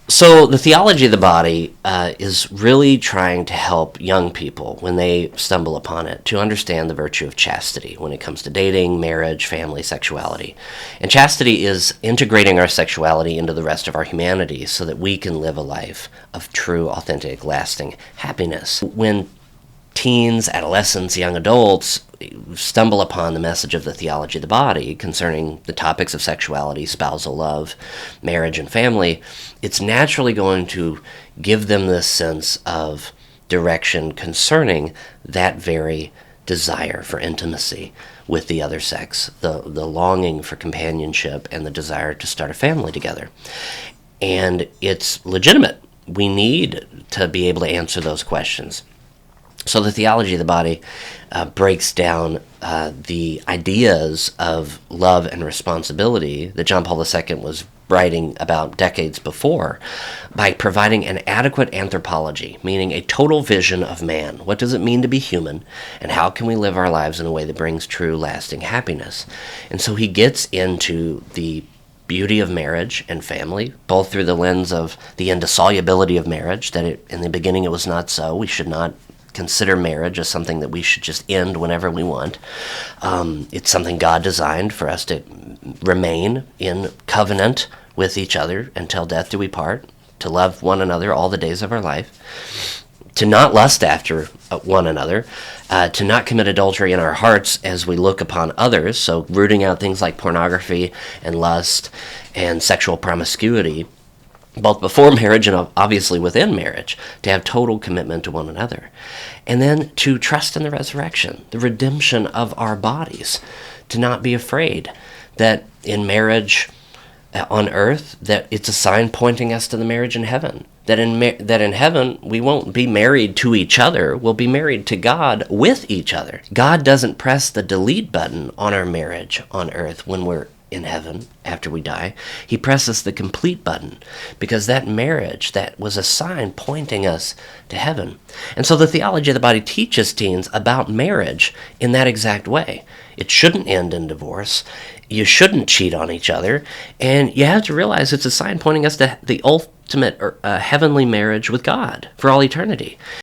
So the theology of the body is really trying to help young people when they stumble upon it to understand the virtue of chastity when it comes to dating, marriage, family, sexuality. And chastity is integrating our sexuality into the rest of our humanity so that we can live a life of true, authentic, lasting happiness. When teens, adolescents, young adults stumble upon the message of the theology of the body concerning the topics of sexuality, spousal love, marriage, and family, it's naturally going to give them this sense of direction concerning that very desire for intimacy with the other sex, the longing for companionship, and the desire to start a family together. And it's legitimate. We need to be able to answer those questions. So the theology of the body breaks down the ideas of love and responsibility that John Paul II was writing about decades before by providing an adequate anthropology, meaning a total vision of man. What does it mean to be human, and how can we live our lives in a way that brings true, lasting happiness? And so he gets into the beauty of marriage and family, both through the lens of the indissolubility of marriage, that in the beginning it was not so. We should not consider marriage as something that we should just end whenever we want. It's something God designed for us to remain in covenant with each other until death do we part, to love one another all the days of our life, to not lust after one another, to not commit adultery in our hearts as we look upon others, so rooting out things like pornography and lust and sexual promiscuity, both before marriage and obviously within marriage, to have total commitment to one another. And then to trust in the resurrection, the redemption of our bodies, to not be afraid that in marriage on earth, that it's a sign pointing us to the marriage in heaven. That in heaven, we won't be married to each other, we'll be married to God with each other. God doesn't press the delete button on our marriage on earth when we're in heaven after we die. He presses the complete button because that marriage, that was a sign pointing us to heaven. And so the theology of the body teaches teens about marriage in that exact way. It shouldn't end in divorce. You shouldn't cheat on each other. And you have to realize it's a sign pointing us to the ultimate heavenly marriage with God for all eternity.